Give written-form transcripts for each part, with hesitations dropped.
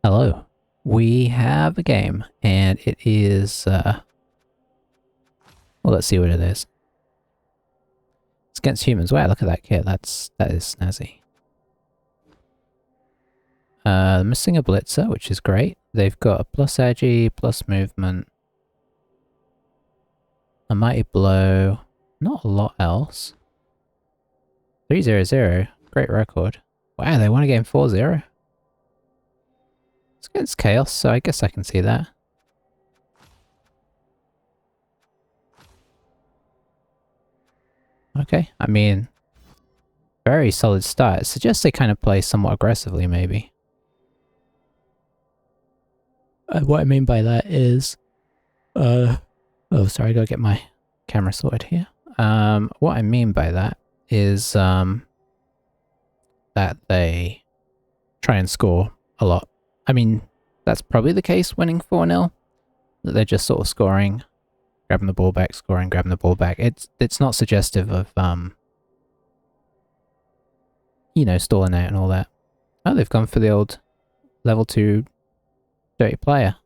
Hello. We have a game, and it is, well, let's see what it is. It's against humans. Wow, look at that kit. That is snazzy. Missing a blitzer, which is great. They've got a plus agi, plus movement, a mighty blow, not a lot else. 3-0-0, great record. Wow, they won a game 4-0. It's against Chaos, so I guess I can see that. Okay, I mean, very solid start. It suggests they kind of play somewhat aggressively, maybe. What I mean by that is, oh, sorry, I gotta get my camera sorted here. What I mean by that is, that they try and score a lot. I mean, that's probably the case winning 4-0, that they're just sort of scoring, grabbing the ball back, scoring, grabbing the ball back. It's not suggestive of, you know, stalling out and all that. Oh, they've gone for the old level 2 dirty player.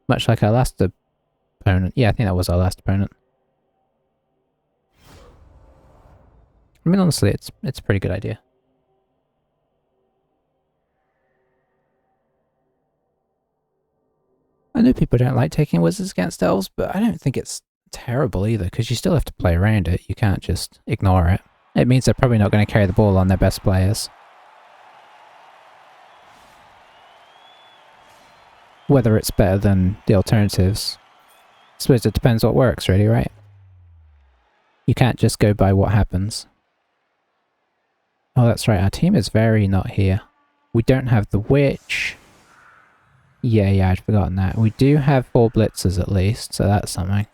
Much like our last opponent. Yeah, I think that was our last opponent. I mean, honestly, it's a pretty good idea. I know people don't like taking wizards against elves, but I don't think it's terrible either, because you still have to play around it. You can't just ignore it. It means they're probably not going to carry the ball on their best players. Whether it's better than the alternatives, I suppose it depends what works, really, right? You can't just go by what happens. Oh, that's right, our team is very not here. We don't have the witch. Yeah, I'd forgotten that. We do have 4 blitzers at least, so that's something.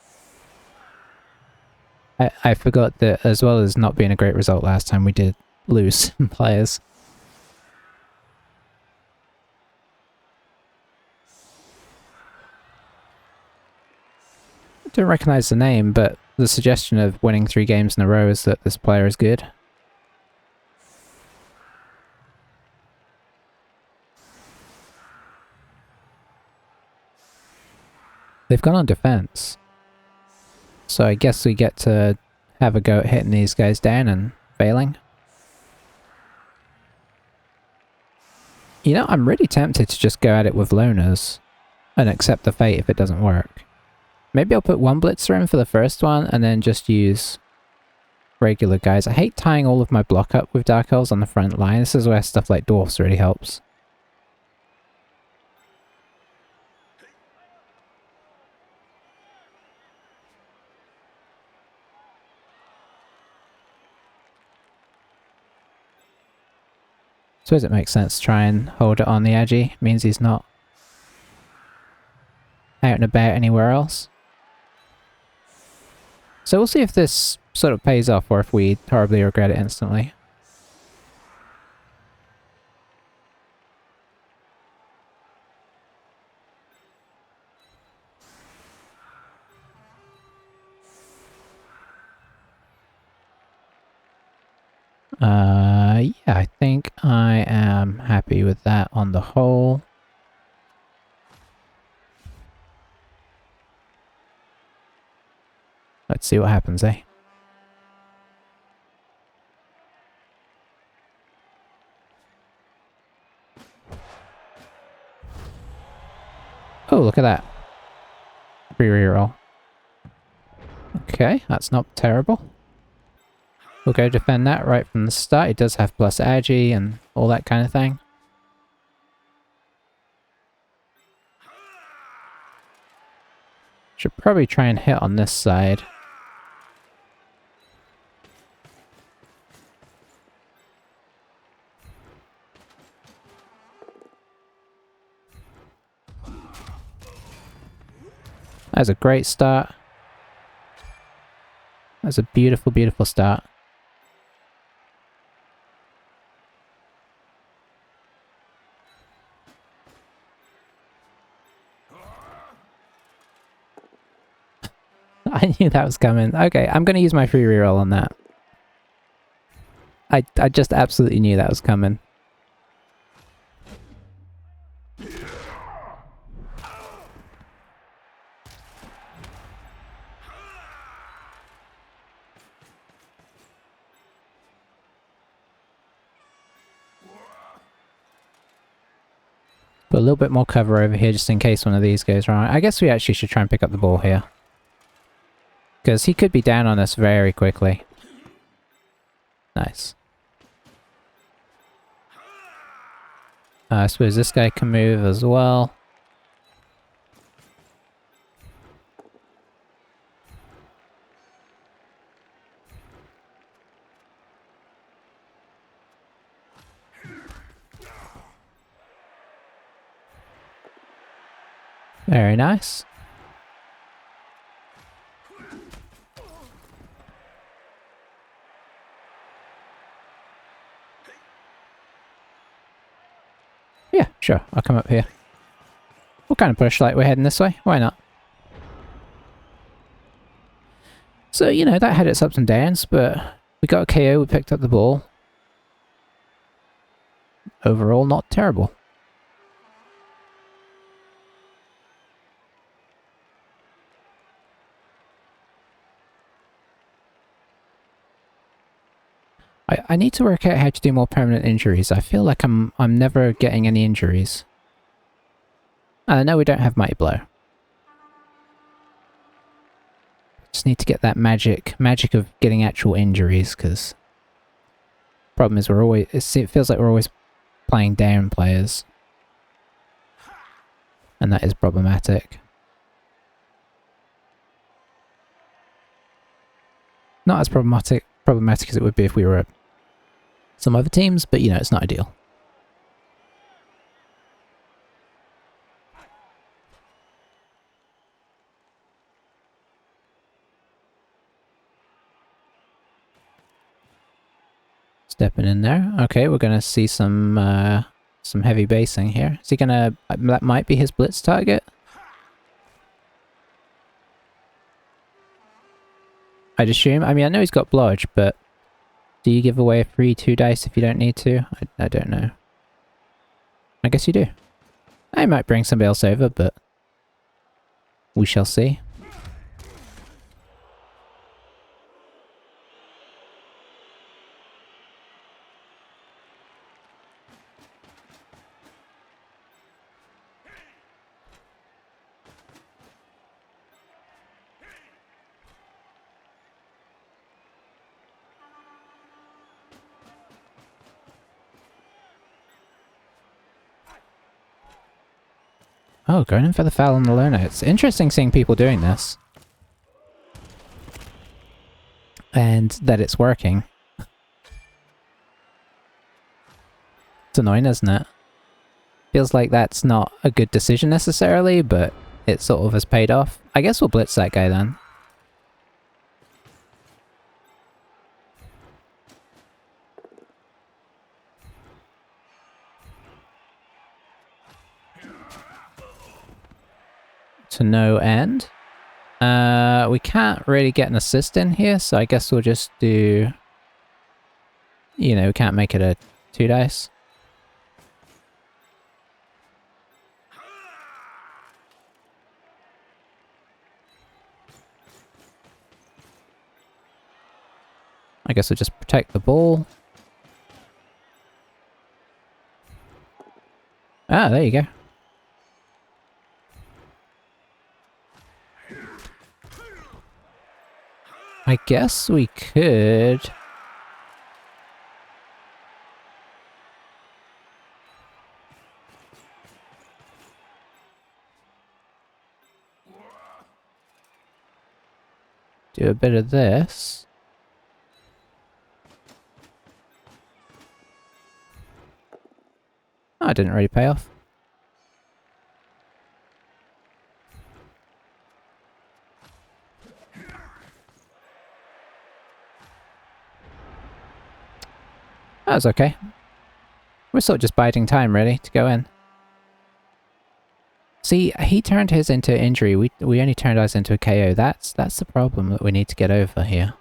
I forgot that as well as not being a great result last time, we did lose some players. I don't recognise the name, but the suggestion of winning 3 games in a row is that this player is good. They've gone on defense. So I guess we get to have a go at hitting these guys down and failing. You know, I'm really tempted to just go at it with loners and accept the fate if it doesn't work. Maybe I'll put 1 blitzer in for the first one and then just use regular guys. I hate tying all of my block up with Dark Elves on the front line. This is where stuff like Dwarfs really helps. Suppose it makes sense to try and hold it on the agi. Means he's not out and about anywhere else. So we'll see if this sort of pays off or if we horribly regret it instantly. Yeah, I think I am happy with that on the whole. Let's see what happens, eh? Oh, look at that. Free reroll. Okay, that's not terrible. We'll go defend that right from the start. It does have plus agi and all that kind of thing. Should probably try and hit on this side. That was a great start. That's a beautiful, beautiful start. I knew that was coming. Okay, I'm going to use my free reroll on that. I just absolutely knew that was coming. Put a little bit more cover over here just in case one of these goes wrong. I guess we actually should try and pick up the ball here. Because he could be down on us very quickly. Nice. I suppose this guy can move as well. Very nice. Yeah, sure. I'll come up here. We'll kind of push like we're heading this way. Why not? So, you know, that had its ups and downs, but we got a KO, we picked up the ball. Overall, not terrible. I need to work out how to do more permanent injuries. I feel like I'm never getting any injuries. No, we don't have Mighty Blow. Just need to get that magic of getting actual injuries, because problem is it feels like we're always playing down players. And that is problematic. Not as problematic as it would be if we were at some other teams, but you know, it's not ideal. Stepping in there. Okay, we're gonna see some heavy basing here. Is he gonna... that might be his blitz target? I'd assume. I mean, I know he's got blodge, but do you give away a free 2 dice if you don't need to? I don't know. I guess you do. I might bring somebody else over, but we shall see. Oh, going in for the foul on the loner. It's interesting seeing people doing this. And that it's working. It's annoying, isn't it? Feels like that's not a good decision necessarily, but it sort of has paid off. I guess we'll blitz that guy then. To no end. We can't really get an assist in here, so I guess we'll just do... You know, we can't make it a 2 dice. I guess we'll just protect the ball. Ah, there you go. I guess we could... do a bit of this. Oh, it didn't really pay off. That was okay. We're sort of just biding time, really, to go in. See, he turned his into injury. We only turned ours into a KO. That's the problem that we need to get over here.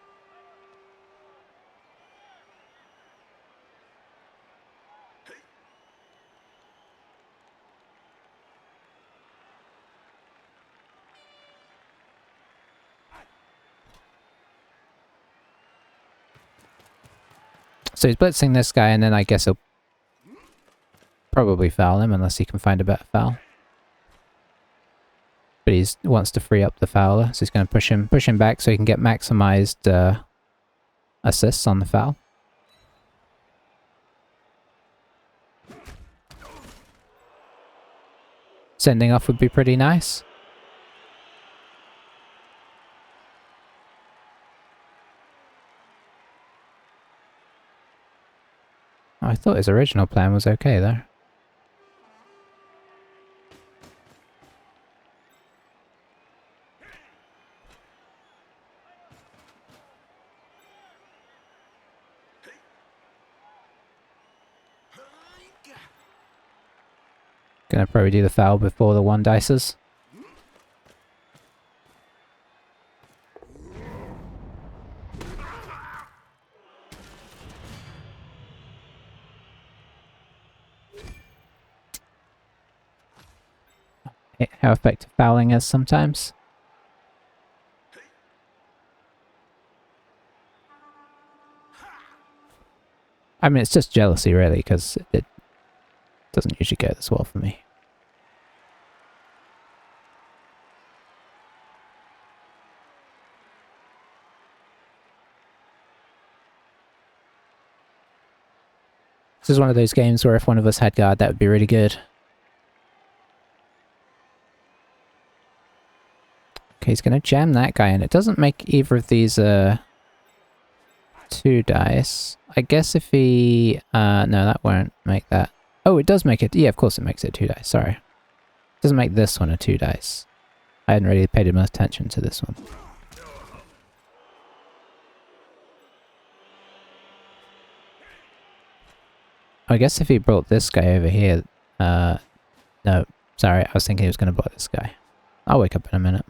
So he's blitzing this guy, and then I guess he'll... probably foul him unless he can find a better foul. But he wants to free up the fouler, so he's going to push him back so he can get maximized assists on the foul. Sending off would be pretty nice. Oh, I thought his original plan was okay there. Gonna probably do the foul before the one dices. How effective fouling is sometimes. I mean, it's just jealousy really, because it doesn't usually go this well for me. This is one of those games where if one of us had guard, that would be really good. Okay, he's going to jam that guy, and it doesn't make either of these 2 dice. I guess if he... no, that won't make that. Oh, it does make it... Yeah, of course it makes it 2 dice, sorry. It doesn't make this one a 2 dice. I hadn't really paid enough attention to this one. I guess if he brought this guy over here... no, sorry, I was thinking he was going to block this guy. I'll wake up in a minute.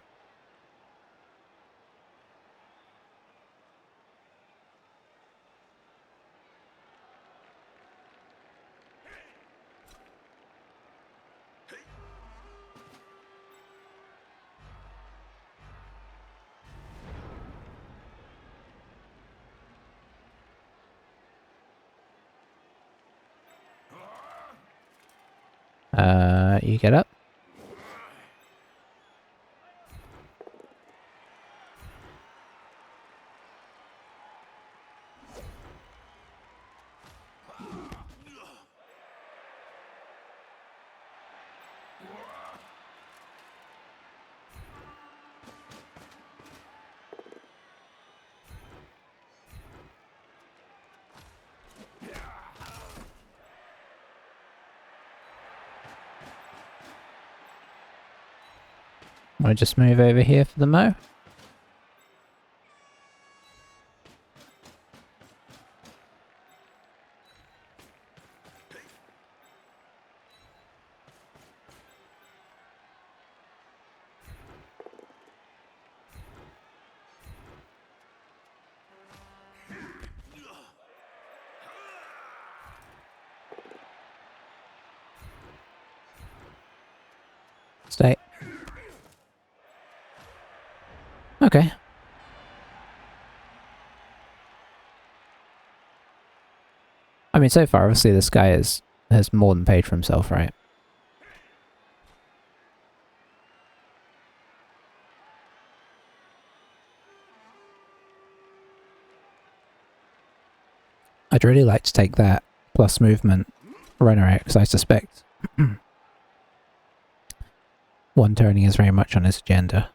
You get up. I'll just move over here for the mo. Stay. Okay. I mean, so far, obviously, this guy has more than paid for himself, right? I'd really like to take that plus movement runner out, because I suspect one turning is very much on his agenda.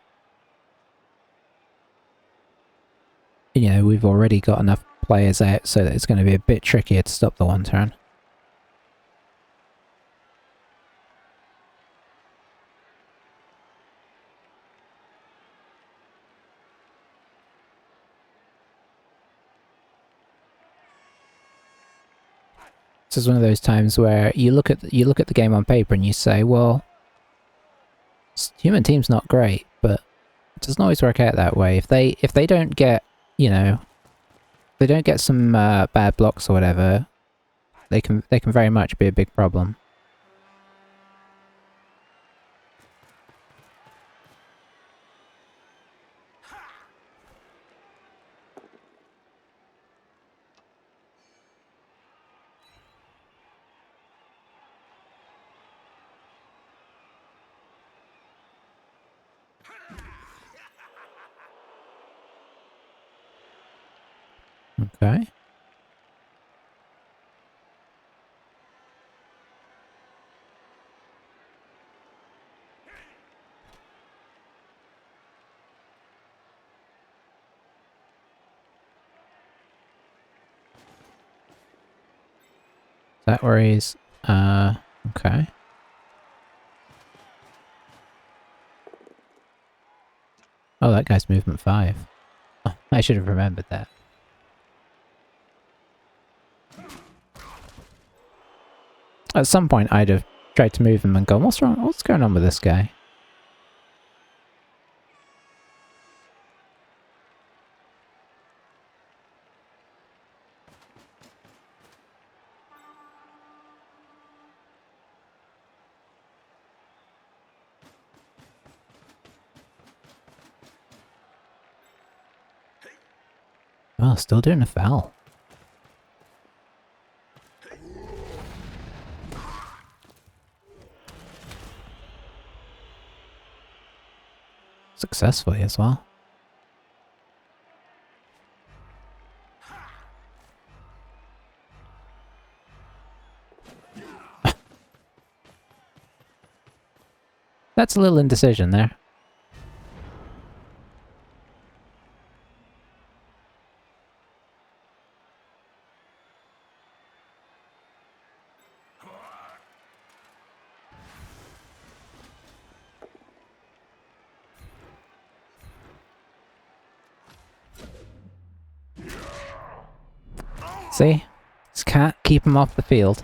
You know, we've already got enough players out so that it's going to be a bit trickier to stop the one turn. This is one of those times where you look at the game on paper and you say, well, human team's not great, but it doesn't always work out that way. If they don't get, you know, they don't get some bad blocks or whatever, they can very much be a big problem. Okay. That where he's... okay. Oh, that guy's movement 5. Oh, I should have remembered that. At some point, I'd have tried to move him and gone, what's wrong? What's going on with this guy? Oh, still doing a foul. Successfully as well. That's a little indecision there. See? Just can't keep him off the field.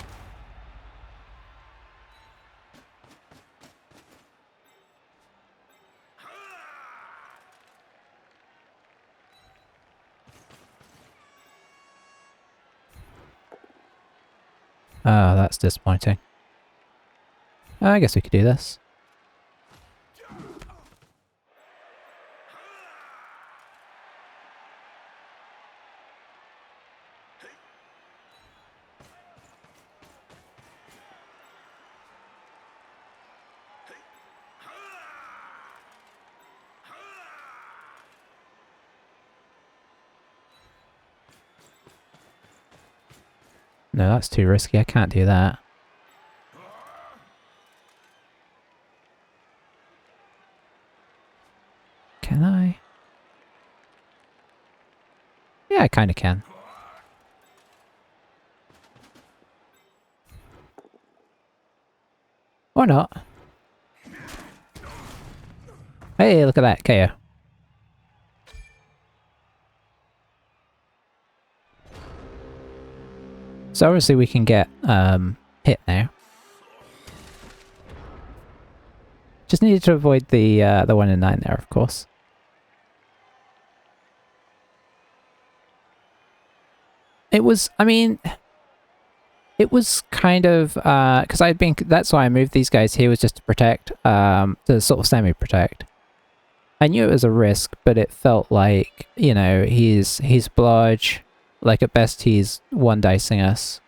Oh, that's disappointing. I guess we could do this. No, that's too risky. I can't do that. Can I? Yeah, I kind of can. Or not. Hey, look at that, KO. So obviously we can get hit now. Just needed to avoid the 1 in 9 there, of course. It was, I mean, it was kind of, because I'd been, that's why I moved these guys here, was just to protect, to sort of semi-protect. I knew it was a risk, but it felt like, you know, he's blodge, like at best he's one-dicing us.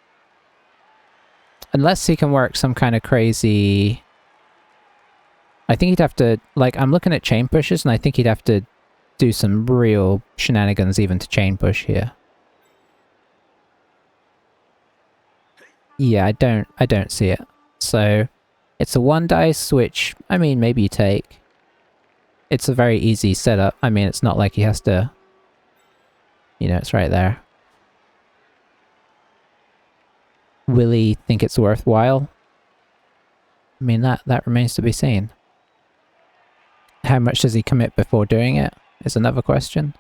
Unless he can work some kind of crazy... I think he'd have to, like, I'm looking at chain pushes, and I think he'd have to do some real shenanigans even to chain push here. Yeah, I don't see it. So, it's a 1 dice, which, I mean, maybe you take. It's a very easy setup. I mean, it's not like he has to... You know, it's right there. Will he think it's worthwhile? I mean, that remains to be seen. How much does he commit before doing it is another question.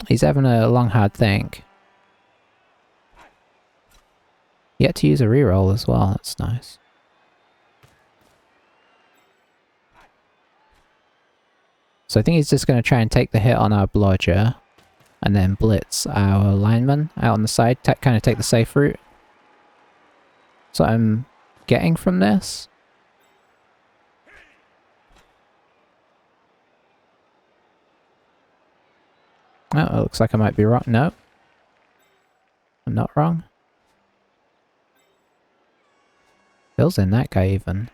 He's having a long hard think. Yet to use a reroll as well, that's nice. So I think he's just going to try and take the hit on our blodger, and then blitz our lineman out on the side, kind of take the safe route. So I'm getting from this. Oh, it looks like I might be wrong. No. I'm not wrong. Bill's in that guy even.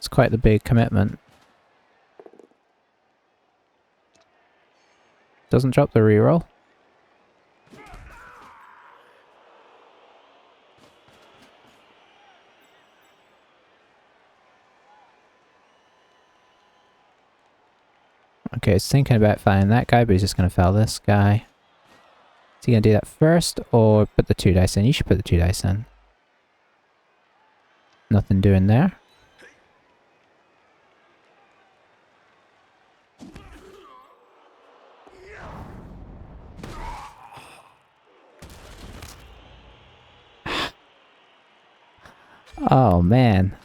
It's quite the big commitment. Doesn't drop the reroll. Okay, he's thinking about firing that guy, but he's just going to foul this guy. Is he going to do that first, or put the 2 dice in? You should put the 2 dice in. Nothing doing there. Oh man.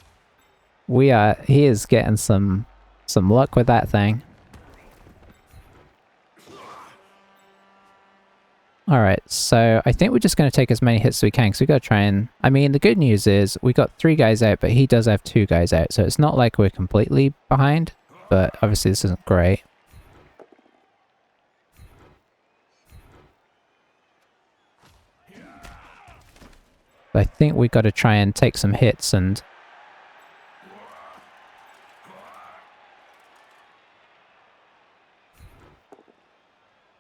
He is getting some luck with that thing. Alright, so I think we're just going to take as many hits as we can, because we've got to try and... I mean, the good news is, we got 3 guys out, but he does have 2 guys out, so it's not like we're completely behind, but obviously this isn't great. But I think we've got to try and take some hits and...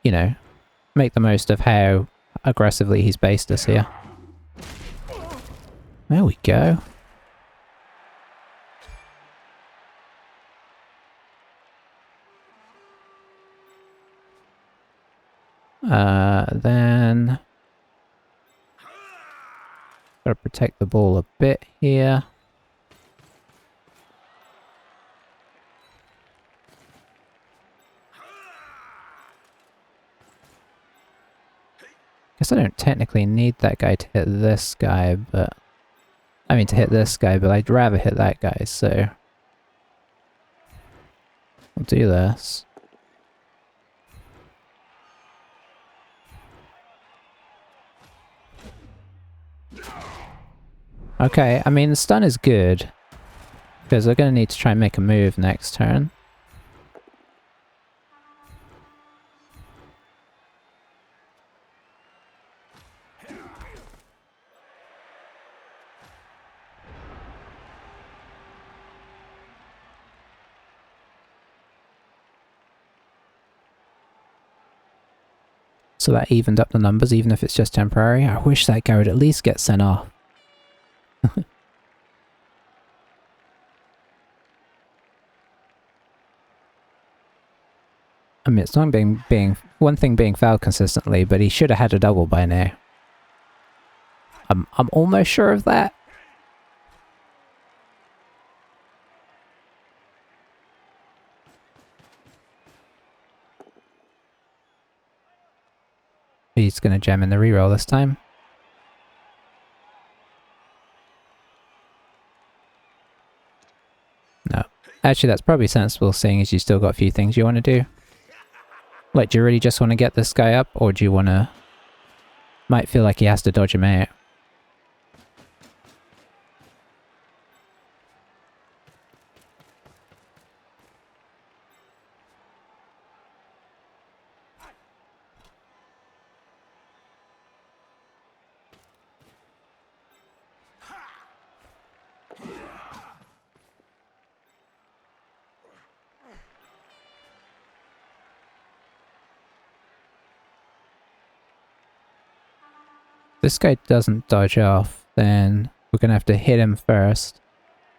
you know, make the most of how aggressively he's based us here. There we go. Then... gotta protect the ball a bit here. Guess I don't technically need that guy to hit this guy, but... I mean to hit this guy, but I'd rather hit that guy, so... I'll do this. Okay, I mean the stun is good, because they're going to need to try and make a move next turn. So that evened up the numbers, even if it's just temporary. I wish that guy would at least get sent off. I mean, it's not being one thing being fouled consistently, but he should have had a double by now. I'm almost sure of that. He's gonna jam in the reroll this time. No. Actually, that's probably sensible, seeing as you still got a few things you want to do. Like, do you really just want to get this guy up, or do you want to... might feel like he has to dodge him out. This guy doesn't dodge off, then we're going to have to hit him first,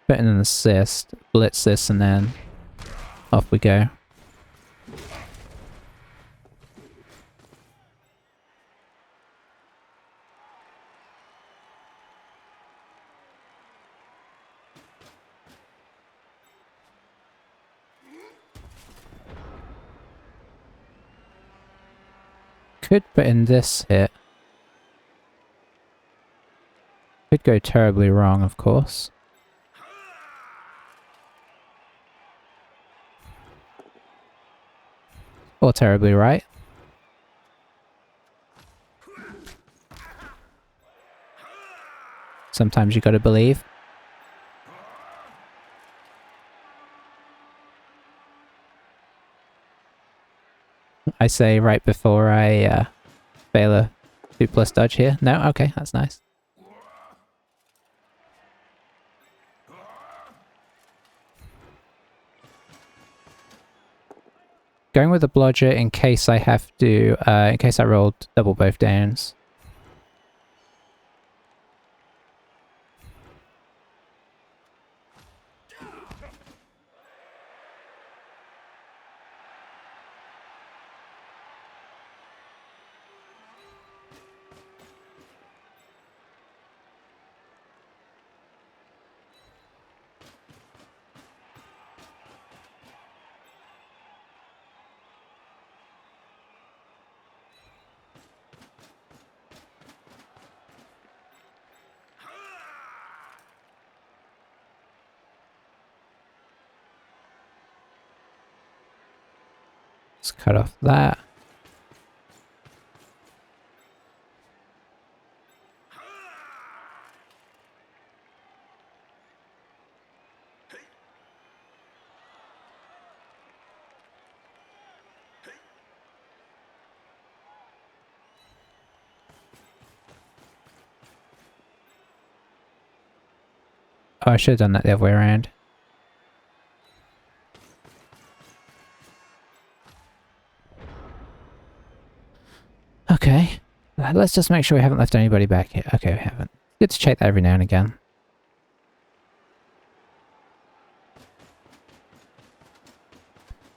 put in an assist, blitz this, and then off we go. Could put in this hit. Could go terribly wrong, of course. Or terribly right. Sometimes you gotta believe. I say right before I fail a 2+ dodge here. No? Okay, that's nice. Going with the blodger in case I have to, in case I rolled double both downs. Let's cut off that. Oh, I should have done that the other way around. Okay. Let's just make sure we haven't left anybody back here. Okay, we haven't. Good to check that every now and again.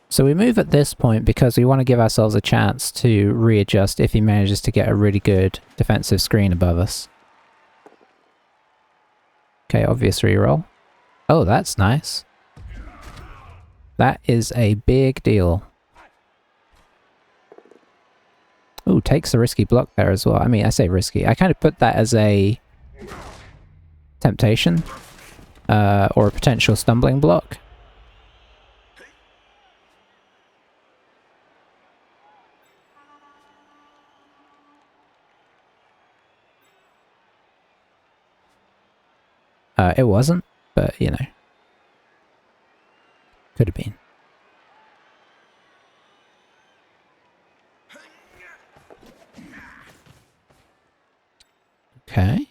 So we move at this point because we want to give ourselves a chance to readjust if he manages to get a really good defensive screen above us. Okay, obvious reroll. Oh, that's nice. That is a big deal. Ooh, takes a risky block there as well. I mean, I say risky. I kind of put that as a temptation or a potential stumbling block. It wasn't, but you know, could have been. Okay.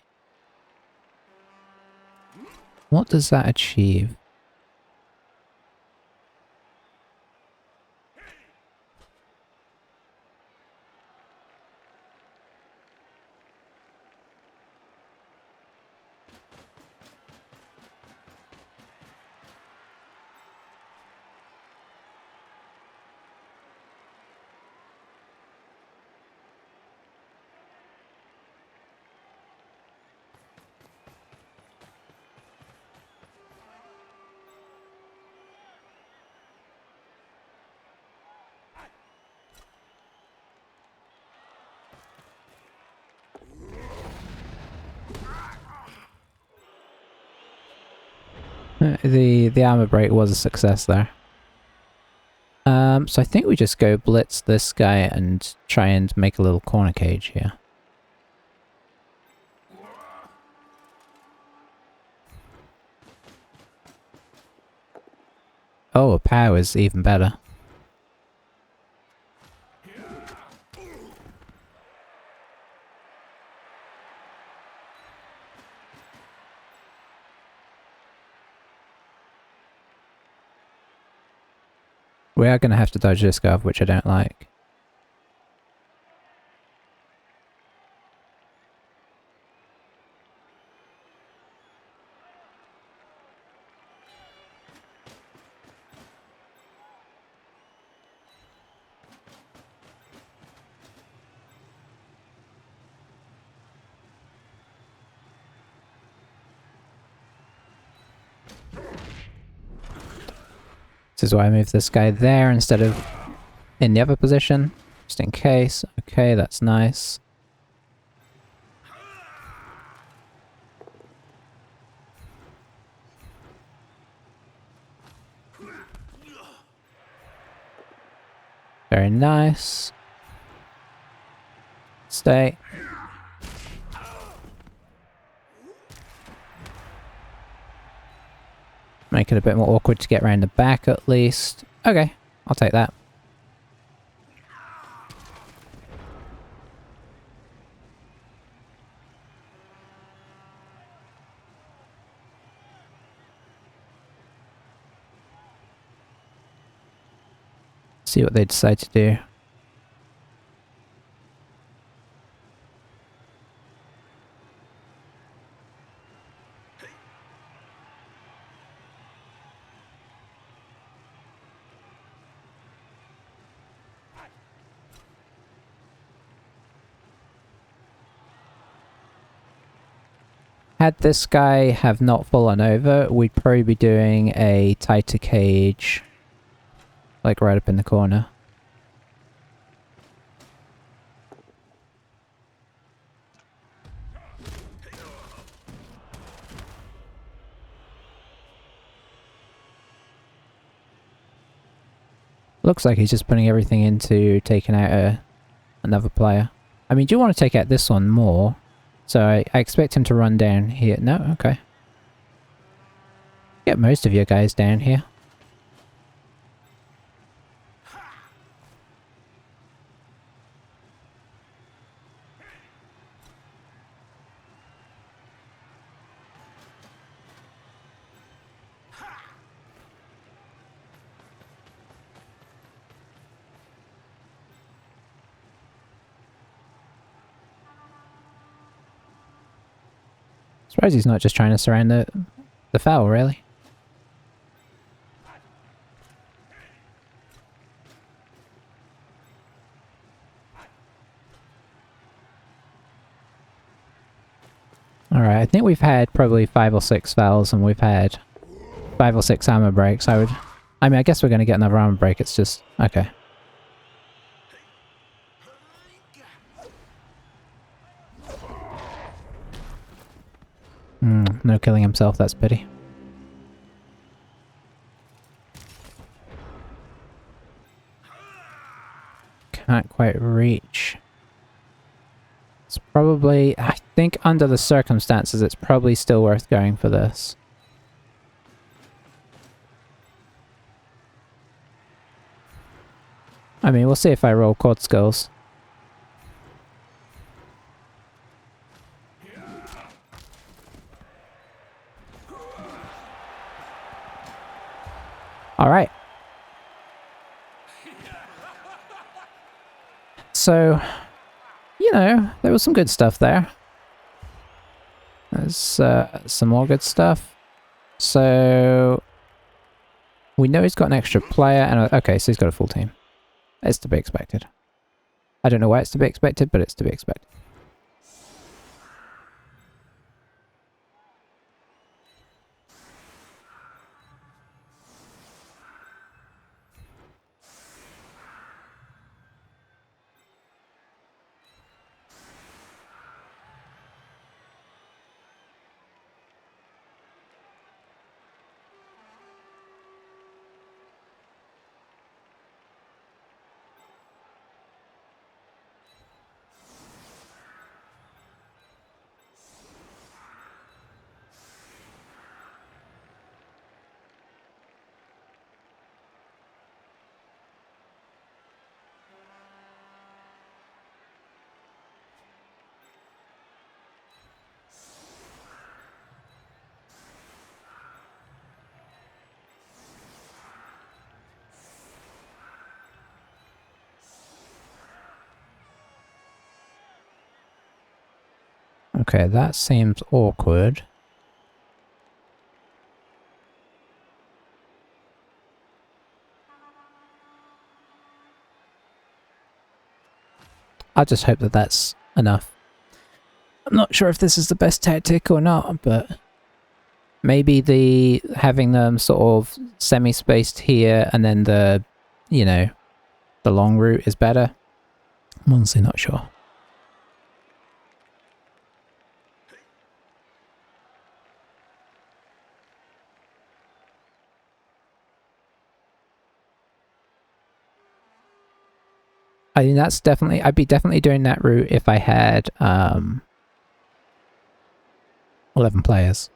What does that achieve? The armor break was a success there. So I think we just go blitz this guy and try and make a little corner cage here. Oh, a power is even better. We are going to have to dodge this guy, which I don't like. This is why I moved this guy there instead of in the other position, just in case. Okay, that's nice. Very nice. Stay. Make it a bit more awkward to get around the back at least. Okay, I'll take that. See what they decide to do. Had this guy have not fallen over, we'd probably be doing a tighter cage, like right up in the corner. Looks like he's just putting everything into taking out another player. I mean, do you want to take out this one more? So I expect him to run down here. No? Okay. Get most of your guys down here. Surprised he's not just trying to surround the foul, really. Alright, I think we've had probably 5 or 6 fouls and we've had 5 or 6 armor breaks. I mean, I guess we're going to get another armor break, it's just... okay. No killing himself, that's pity. Can't quite reach. It's probably... I think under the circumstances, it's probably still worth going for this. I mean, we'll see if I roll quad skills. Alright. So, you know, there was some good stuff there. There's some more good stuff. So, we know he's got an extra player, and okay, so he's got a full team. It's to be expected. I don't know why it's to be expected, but it's to be expected. Okay, that seems awkward. I'll just hope that that's enough. I'm not sure if this is the best tactic or not, but maybe having them sort of semi-spaced here and then the, you know, the long route is better. I'm honestly not sure. I mean, that's definitely... I'd be definitely doing that route if I had 11 players.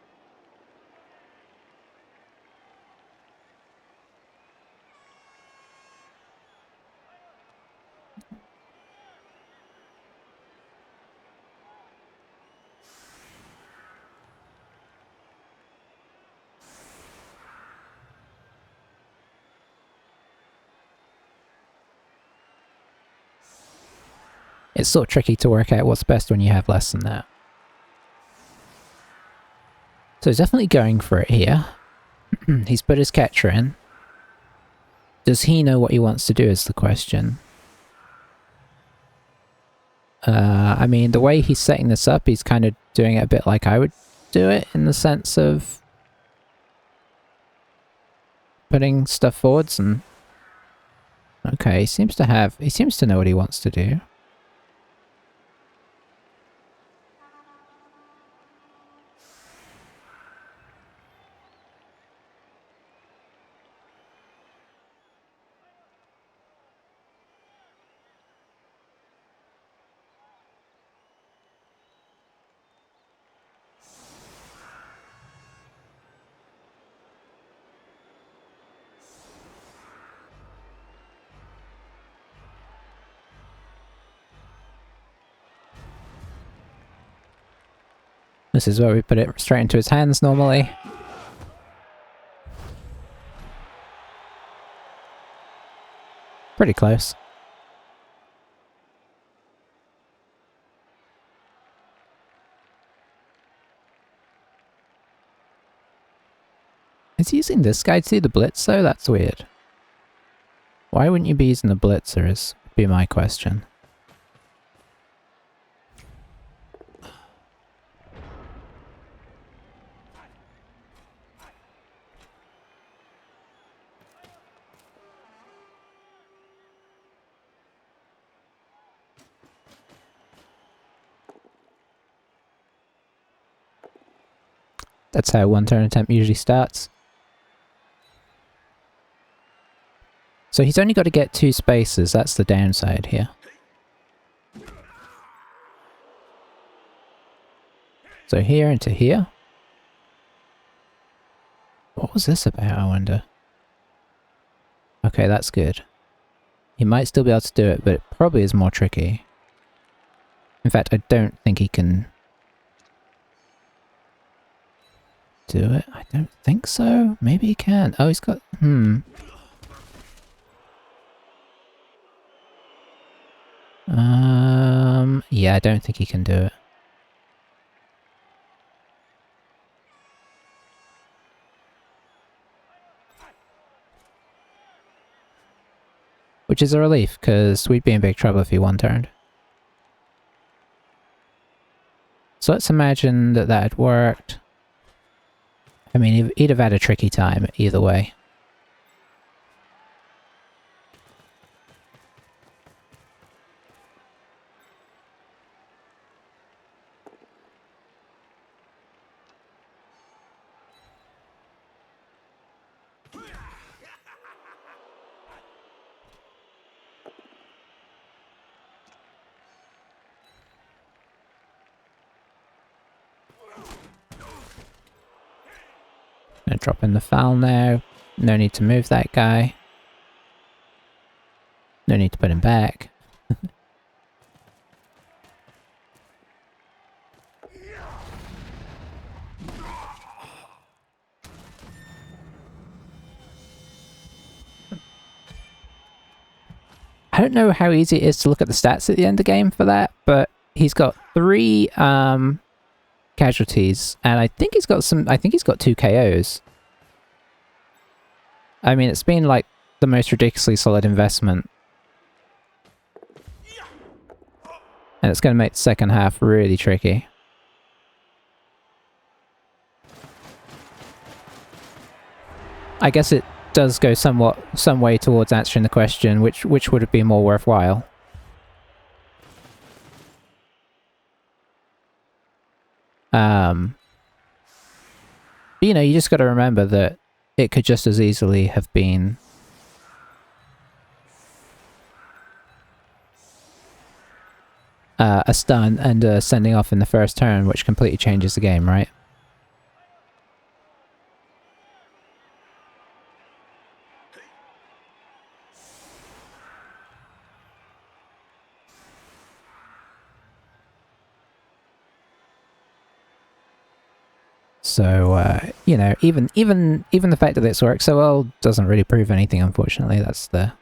It's sort of tricky to work out what's best when you have less than that. So he's definitely going for it here. He's put his catcher in. Does he know what he wants to do is the question. I mean, the way he's setting this up, he's kind of doing it a bit like I would do it, in the sense of putting stuff forwards and... Okay, he seems to know what he wants to do. This is where we put it straight into his hands normally. Pretty close. Is he using this guy to do the blitz though? That's weird. Why wouldn't you be using the blitzer is be my question. That's how one turn attempt usually starts. So he's only got to get 2 spaces, that's the downside here. So here into here. What was this about, I wonder? Okay, that's good. He might still be able to do it, but it probably is more tricky. In fact, I don't think he can do it. I don't think so. Maybe he can. Oh, he's got... Yeah, I don't think he can do it. Which is a relief, because we'd be in big trouble if he one-turned. So let's imagine that that had worked. I mean, he'd have had a tricky time either way. Gonna drop in the foul now. No need to move that guy. No need to put him back. I don't know how easy it is to look at the stats at the end of the game for that, but he's got 3 casualties, and I think he's got 2 KOs. I mean, it's been like the most ridiculously solid investment. And it's going to make the second half really tricky. I guess it does go some way towards answering the question, which would have been more worthwhile. But, you know, you just got to remember that it could just as easily have been a stun and a sending off in the first turn, which completely changes the game, right? So, you know, even the fact that this works so well doesn't really prove anything, unfortunately. That's the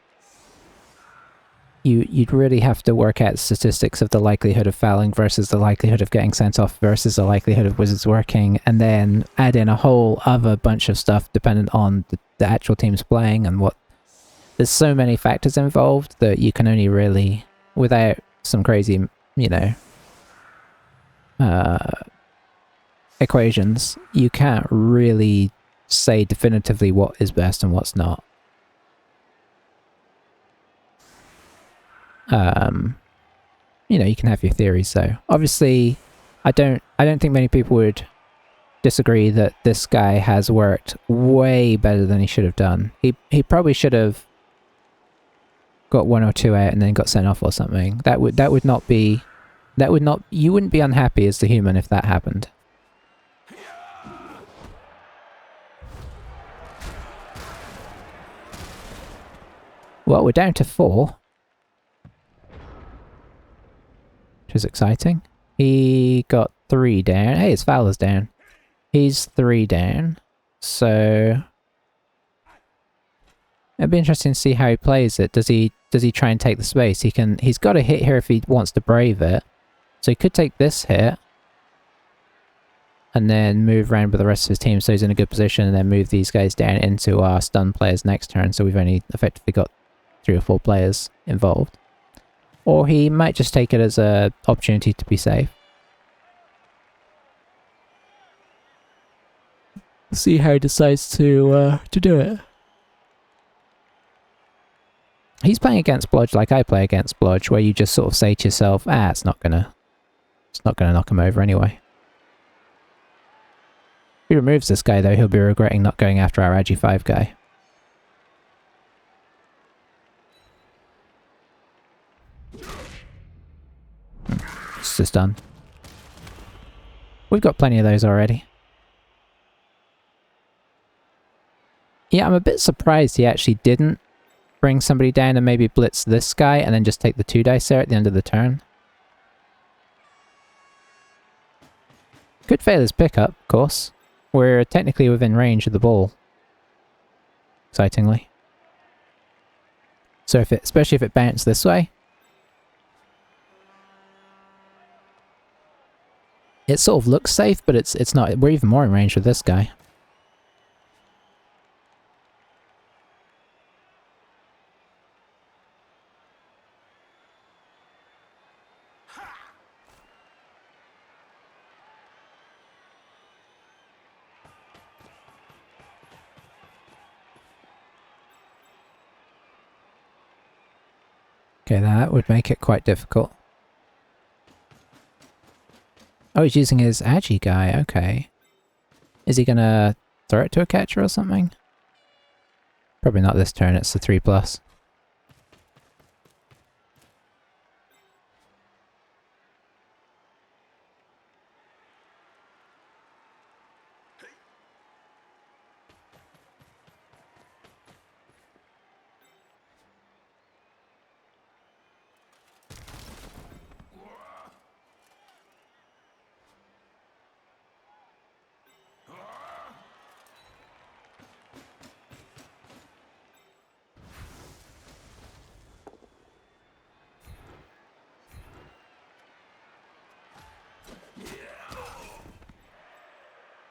you'd really have to work out statistics of the likelihood of fouling versus the likelihood of getting sent off versus the likelihood of wizards working, and then add in a whole other bunch of stuff dependent on the actual teams playing and what. There's so many factors involved that you can only really, without some crazy, you know, equations, you can't really say definitively what is best and what's not. You know, you can have your theories though. Obviously, I don't think many people would disagree that this guy has worked way better than he should have done. He probably should have got 1 or 2 out and then got sent off or something. That would not be, you wouldn't be unhappy as the human if that happened. Well, we're down to 4. Which is exciting. He got 3 down. Hey, his Fowler's down. He's 3 down. So it'd be interesting to see how he plays it. Does he try and take the space? He's got a hit here if he wants to brave it. So he could take this hit and then move around with the rest of his team so he's in a good position, and then move these guys down into our stun players next turn, so we've only effectively got 3 or 4 players involved. Or he might just take it as an opportunity to be safe. See how he decides to do it. He's playing against Blodge like I play against Blodge, where you just sort of say to yourself, it's not gonna knock him over anyway. If he removes this guy though, he'll be regretting not going after our Agi 5 guy. It's just done. We've got plenty of those already. Yeah, I'm a bit surprised he actually didn't bring somebody down and maybe blitz this guy and then just take the 2 dice there at the end of the turn. Could fail his pickup, of course. We're technically within range of the ball. Excitingly. So especially if it bounced this way. It sort of looks safe, but it's not. We're even more in range with this guy. Okay, that would make it quite difficult. Oh, he's using his Agi guy, okay. Is he gonna throw it to a catcher or something? Probably not this turn, it's the 3+.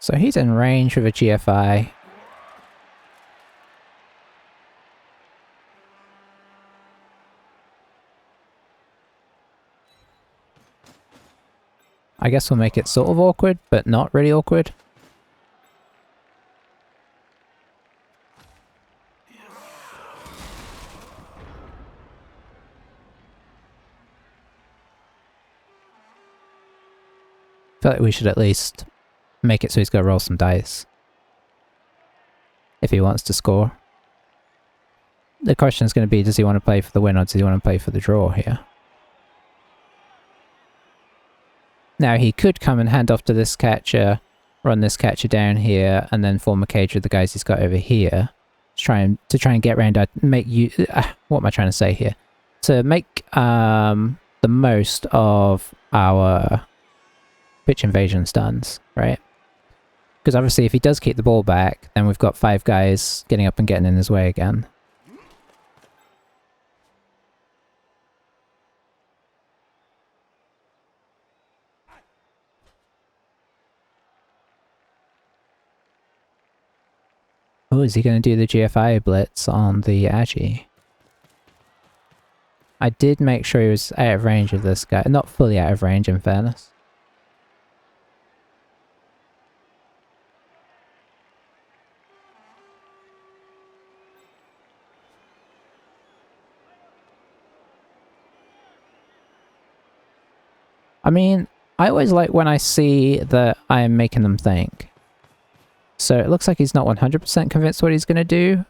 So he's in range with a GFI. I guess we'll make it sort of awkward, but not really awkward. I feel like we should at least make it so he's got to roll some dice if he wants to score. The question is going to be, does he want to play for the win or does he want to play for the draw here? Now he could come and hand off to this catcher, run this catcher down here, and then form a cage with the guys he's got over here to try and get around. Make you what am I trying to say here? To make the most of our pitch invasion stuns, right? Because obviously if he does keep the ball back, then we've got 5 guys getting up and getting in his way again. Oh, is he going to do the GFI blitz on the Agi? I did make sure he was out of range of this guy. Not fully out of range, in fairness. I mean, I always like when I see that I am making them think. So it looks like he's not 100% convinced what he's going to do.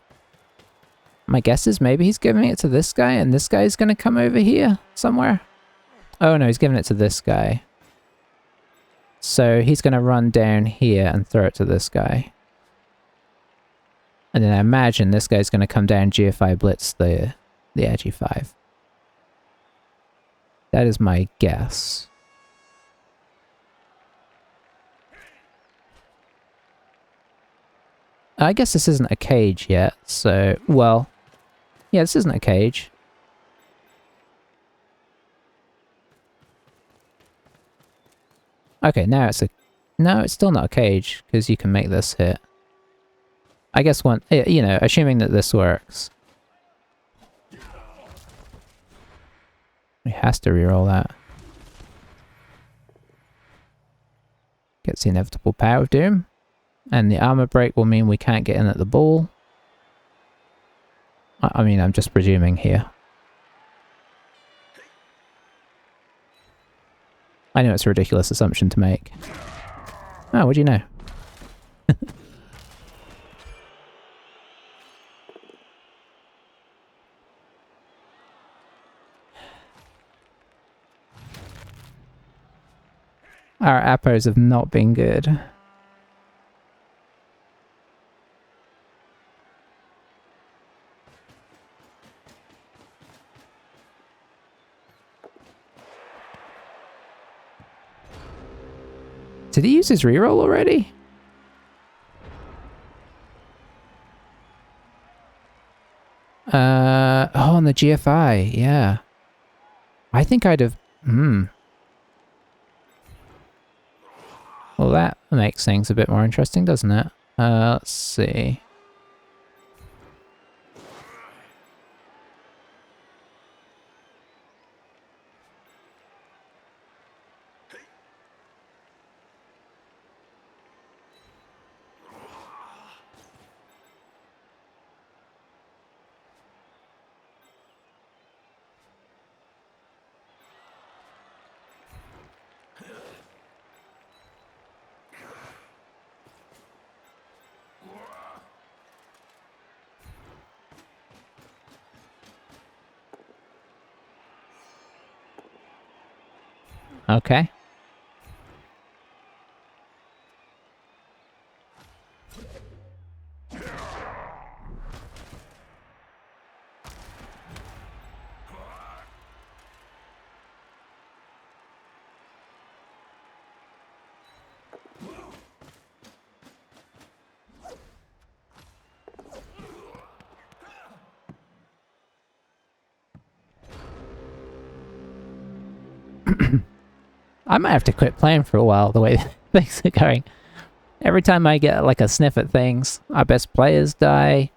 My guess is maybe he's giving it to this guy and this guy is going to come over here somewhere. Oh no, he's giving it to this guy. So he's going to run down here and throw it to this guy. And then I imagine this guy's going to come down GFI blitz the Agi 5. That is my guess. I guess this isn't a cage yet, so, well, yeah, this isn't a cage. Okay, now it's a... No, it's still not a cage, because you can make this hit. I guess one... You know, assuming that this works. He has to reroll that. Gets the inevitable power of doom. And the armor break will mean we can't get in at the ball. I mean, I'm just presuming here. I know it's a ridiculous assumption to make. Oh, what do you know? Our appos have not been good. Did he use his reroll already? Oh, on the GFI, yeah. I think I'd have... Well, that makes things a bit more interesting, doesn't it? Let's see. Okay. I might have to quit playing for a while the way things are going. Every time I get like a sniff at things, our best players die.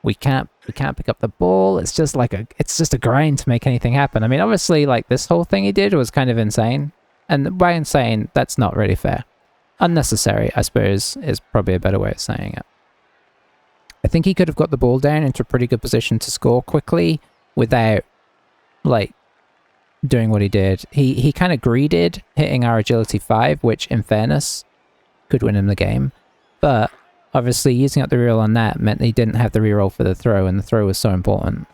We can't pick up the ball. It's just like it's just a grind to make anything happen. I mean, obviously, like this whole thing he did was kind of insane. And by insane, that's not really fair. Unnecessary, I suppose, is probably a better way of saying it. I think he could have got the ball down into a pretty good position to score quickly without, like, doing what he did. He kind of greeded hitting our agility 5, which, in fairness, could win him the game. But obviously, using up the reroll on that meant that he didn't have the reroll for the throw, and the throw was so important.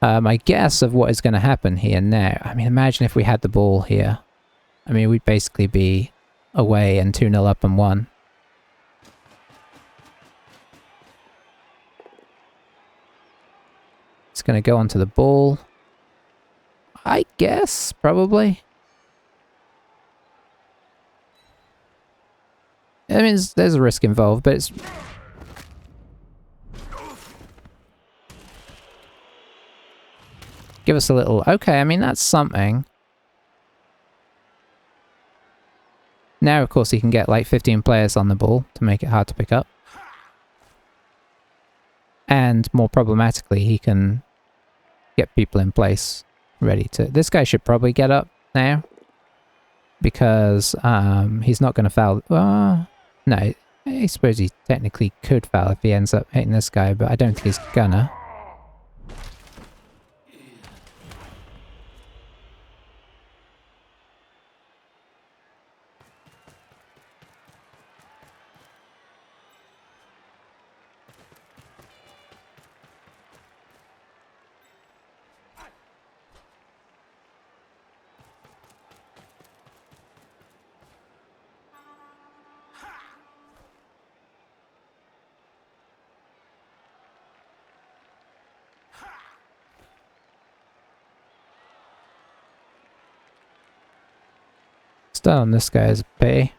My guess of what is going to happen here now... I mean, imagine if we had the ball here. I mean, we'd basically be away and 2-0 up and 1. It's going to go onto the ball. I guess, probably. I mean, there's a risk involved, but it's... Give us a little... Okay, I mean, that's something. Now, of course, he can get like 15 players on the ball to make it hard to pick up. And more problematically, he can get people in place ready to... This guy should probably get up now. Because he's not going to foul... no, I suppose he technically could foul if he ends up hitting this guy, but I don't think he's gonna. Still on this guy's pay.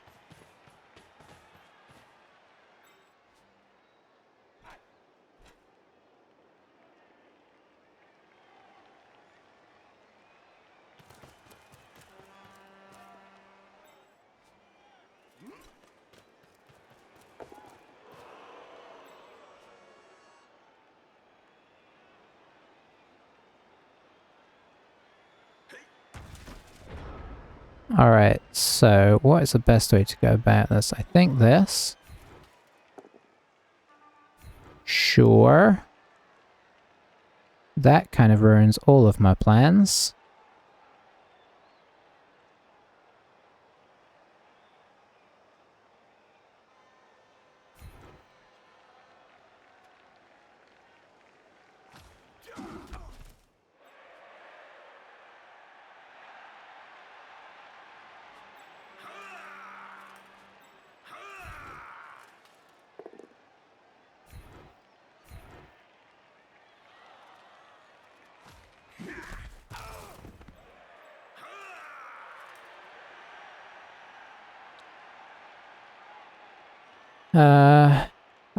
Alright, so what is the best way to go about this? I think this. Sure. That kind of ruins all of my plans.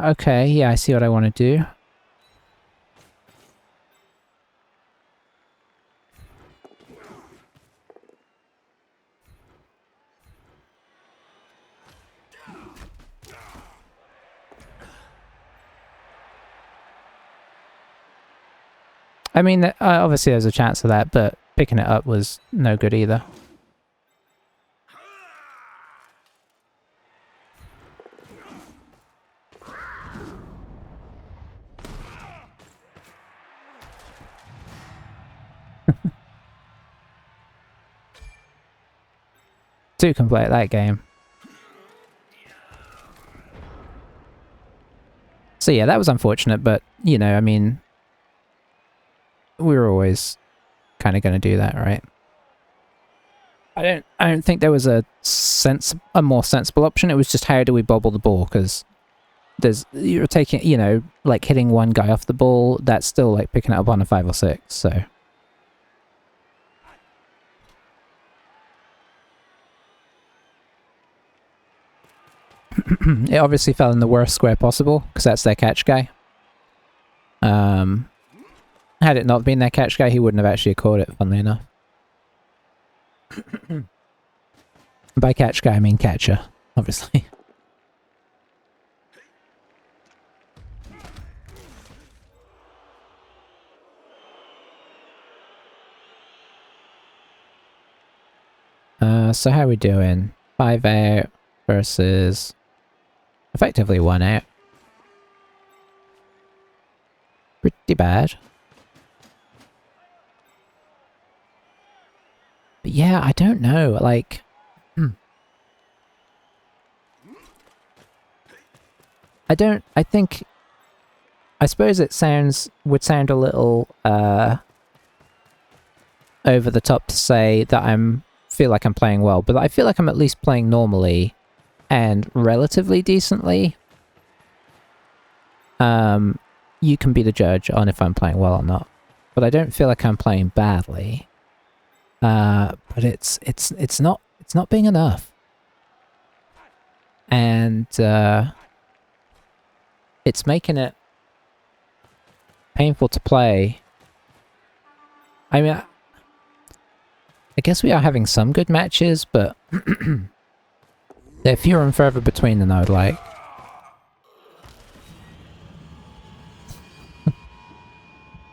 Okay, yeah, I see what I want to do. I mean, obviously there's a chance of that, but picking it up was no good either. Two can play at that game. So yeah, that was unfortunate, but, you know, I mean, we were always kind of going to do that, right? I don't think there was a more sensible option. It was just how do we bobble the ball? Because you're taking, you know, like hitting one guy off the ball, that's still like picking it up on a 5 or 6, so... It obviously fell in the worst square possible, because that's their catch guy. Had it not been their catch guy, he wouldn't have actually caught it, funnily enough. By catch guy, I mean catcher, obviously. So how are we doing? 5 out versus... effectively 1 out. Pretty bad. But yeah, I don't know, like... I think... I suppose it would sound a little, over the top to say that feel like I'm playing well, but I feel like I'm at least playing normally and relatively decently. You can be the judge on if I'm playing well or not, but I don't feel like I'm playing badly. But it's not being enough, and it's making it painful to play. I mean, I guess we are having some good matches, but They're fewer and further between than I would like.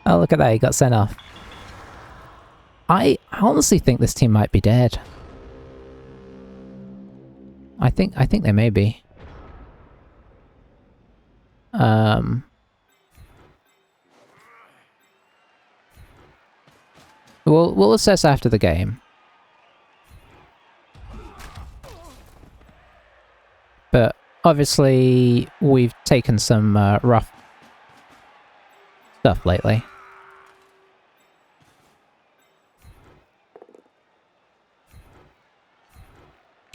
Oh, look at that, he got sent off. I honestly think this team might be dead. I think they may be. We'll assess after the game. But obviously we've taken some rough stuff lately.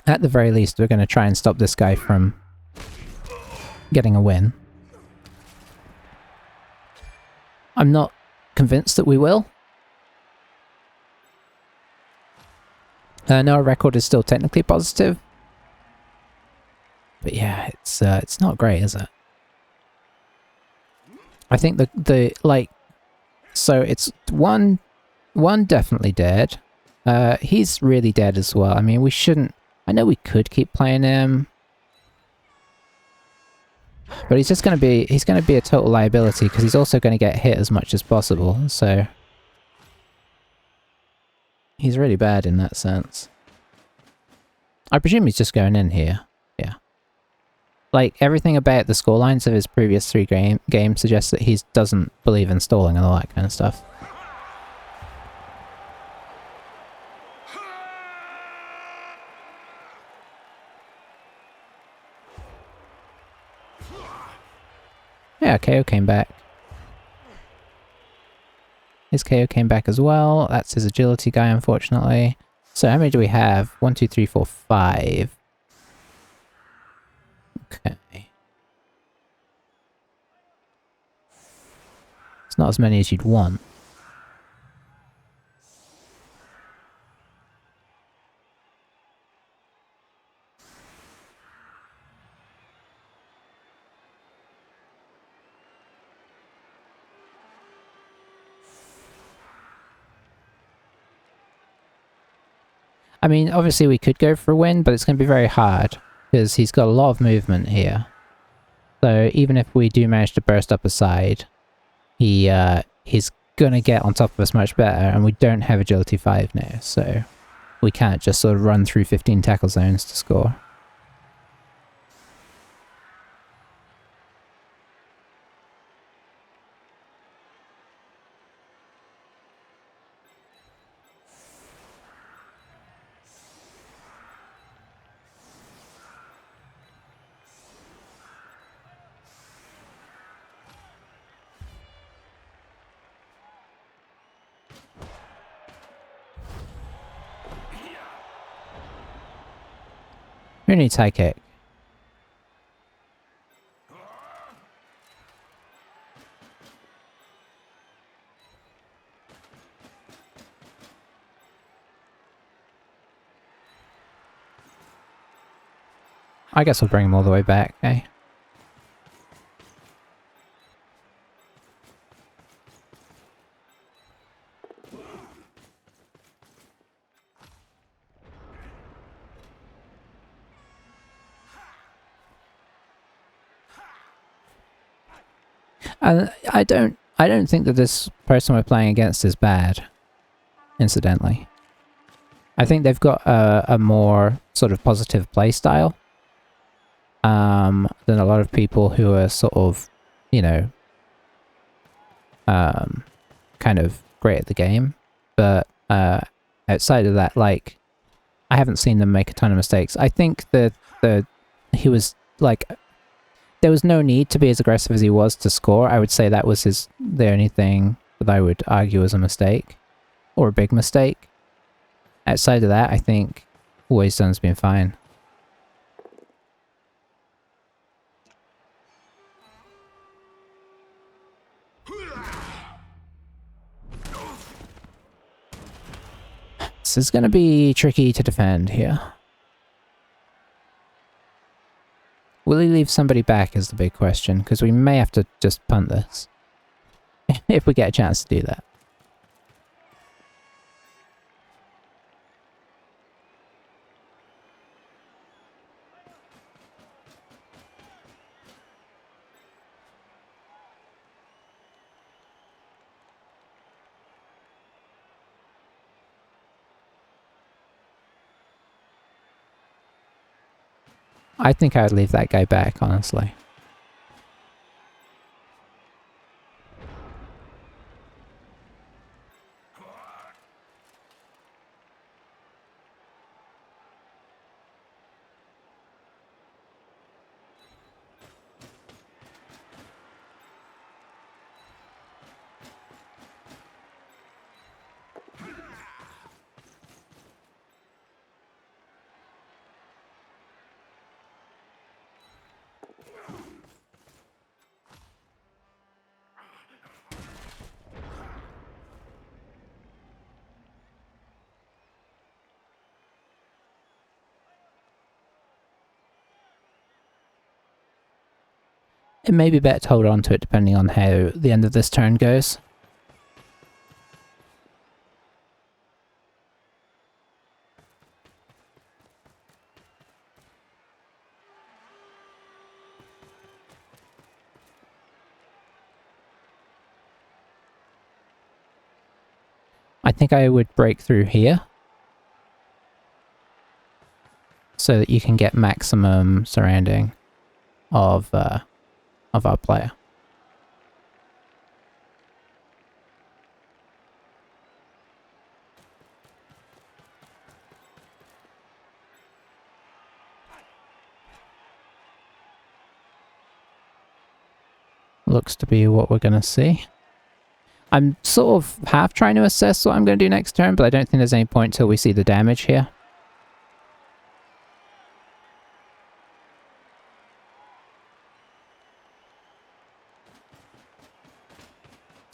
At the very least, we're going to try and stop this guy from getting a win. I'm not convinced that we will. No, our record is still technically positive. But yeah, it's not great, is it? I think so it's one definitely dead. He's really dead as well. I mean, we shouldn't. I know we could keep playing him, but he's going to be a total liability because he's also going to get hit as much as possible. So he's really bad in that sense. I presume he's just going in here. Yeah. Like, everything about the scorelines of his previous 3 games suggests that he doesn't believe in stalling and all that kind of stuff. Yeah, KO came back. His KO came back as well. That's his agility guy, unfortunately. So how many do we have? 1, 2, 3, 4, 5. Okay. It's not as many as you'd want. I mean, obviously we could go for a win, but it's going to be very hard, because he's got a lot of movement here. So even if we do manage to burst up a side, he's going to get on top of us much better, and we don't have agility 5 now, so we can't just sort of run through 15 tackle zones to score. Who needs high kick? I guess we'll bring him all the way back, eh? I don't think that this person we're playing against is bad, incidentally. I think they've got a more sort of positive play style than a lot of people who are sort of, you know, kind of great at the game. But outside of that, like, I haven't seen them make a ton of mistakes. I think that he was like, there was no need to be as aggressive as he was to score. I would say that was the only thing that I would argue was a mistake, or a big mistake. Outside of that, I think all he's done's been fine. This is going to be tricky to defend here. Will he leave somebody back is the big question, because we may have to just punt this. If we get a chance to do that. I think I would leave that guy back, honestly. It may be better to hold on to it depending on how the end of this turn goes. I think I would break through here so that you can get maximum surrounding of our player. Looks to be what we're going to see. I'm sort of half trying to assess what I'm going to do next turn, but I don't think there's any point till we see the damage here.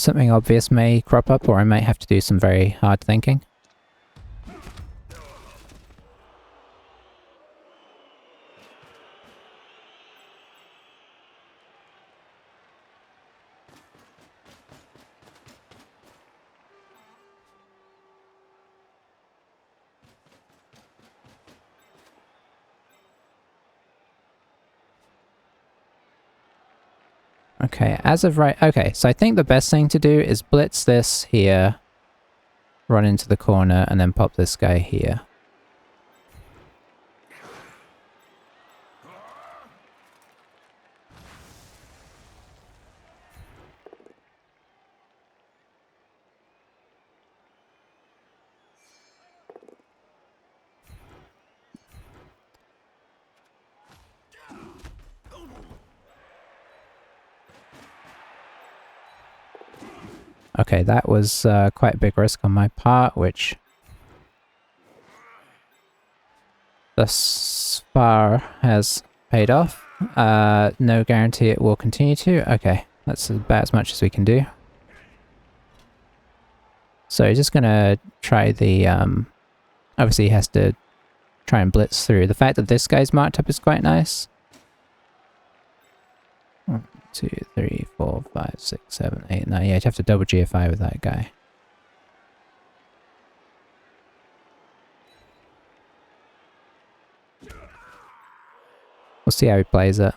Something obvious may crop up, or I might have to do some very hard thinking. Okay, as of right... Okay, so I think the best thing to do is blitz this here, run into the corner, and then pop this guy here. Okay, that was quite a big risk on my part, which thus far has paid off. No guarantee it will continue to. Okay, that's about as much as we can do. So just gonna try the... obviously he has to try and blitz through. The fact that this guy's marked up is quite nice. 1, 2, 3, 4, 5, 6, 7, 8, 9. Yeah, you'd have to double GFI with that guy. We'll see how he plays it.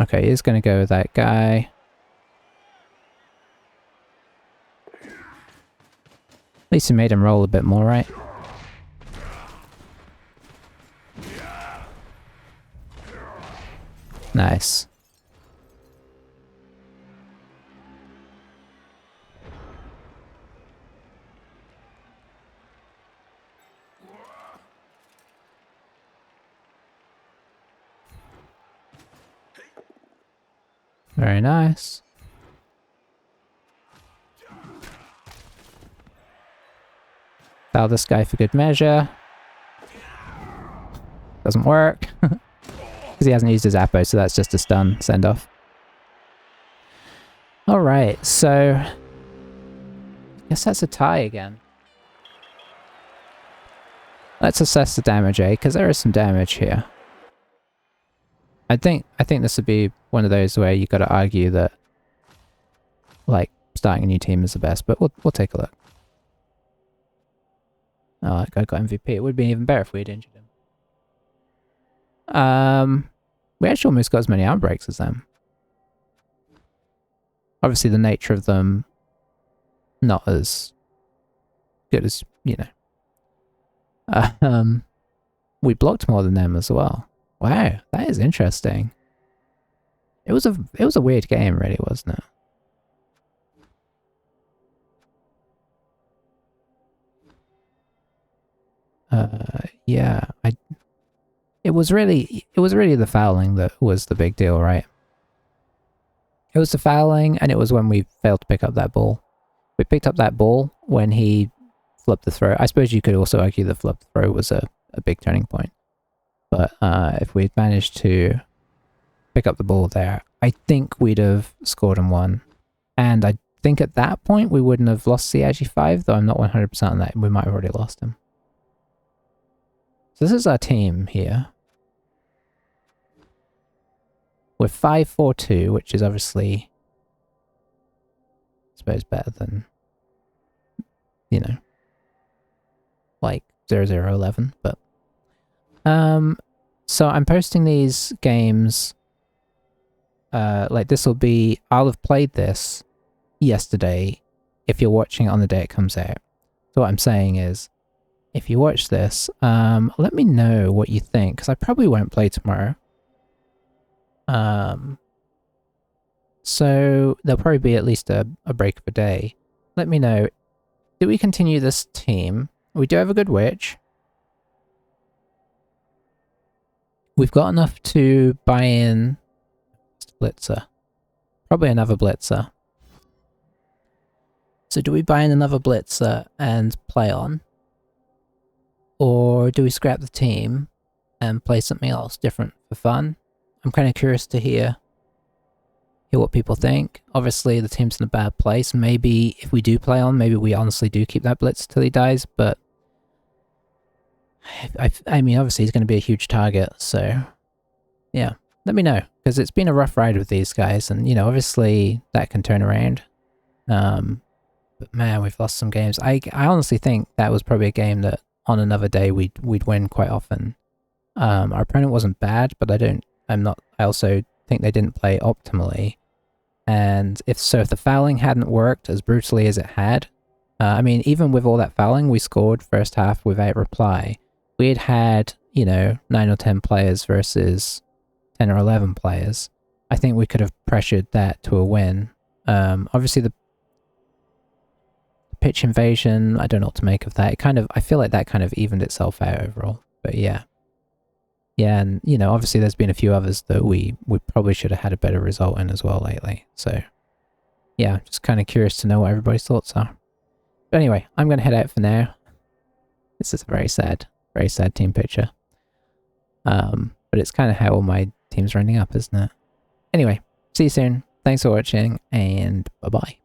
Okay, he's going to go with that guy. At least he made him roll a bit more, right? Nice. Very nice. Foul this guy for good measure. Doesn't work. Because he hasn't used his Apo, so that's just a stun send-off. Alright, so... I guess that's a tie again. Let's assess the damage, eh? Because there is some damage here. I think this would be one of those where you got to argue that, like, starting a new team is the best, but we'll take a look. Oh, that guy got MVP. It would be even better if we had injured him. We actually almost got as many arm breaks as them. Obviously the nature of them not as good as, you know. We blocked more than them as well. Wow, that is interesting. It was a weird game, really, wasn't it? Yeah, it was really the fouling that was the big deal, right? It was the fouling, and it was when we failed to pick up that ball. We picked up that ball when he flipped the throw. I suppose you could also argue the flip throw was a big turning point. But if we'd managed to pick up the ball there, I think we'd have scored and won. And I think at that point we wouldn't have lost the Agi 5, though I'm not 100% on that. We might have already lost him. So this is our team here. We're 5-4-2, which is obviously, I suppose, better than, you know, like 0-0-11, but so I'm posting these games, like this will be, I'll have played this yesterday if you're watching it on the day it comes out. So what I'm saying is, if you watch this, let me know what you think, because I probably won't play tomorrow. So there'll probably be at least a break of a day. Let me know, do we continue this team? We do have a good witch. We've got enough to buy in Blitzer. Probably another Blitzer. So do we buy in another Blitzer and play on? Or do we scrap the team and play something else different for fun? I'm kind of curious to hear what people think. Obviously the team's in a bad place. Maybe if we do play on, maybe we honestly do keep that Blitz till he dies, but I mean, obviously he's going to be a huge target, so yeah, let me know, because it's been a rough ride with these guys, and you know, obviously that can turn around. But man, we've lost some games. I honestly think that was probably a game that on another day we'd win quite often. Our opponent wasn't bad, but I also think they didn't play optimally. And if the fouling hadn't worked as brutally as it had, I mean, even with all that fouling, we scored first half without reply. We had, you know, 9 or 10 players versus 10 or 11 players. I think we could have pressured that to a win. Obviously the pitch invasion, I don't know what to make of that. I feel like that kind of evened itself out overall. But yeah. Yeah, and you know, obviously there's been a few others that we probably should have had a better result in as well lately. So yeah, just kind of curious to know what everybody's thoughts are. But anyway, I'm going to head out for now. This is a very sad team picture. But it's kind of how all my team's running up, isn't it? Anyway, see you soon. Thanks for watching, and bye-bye.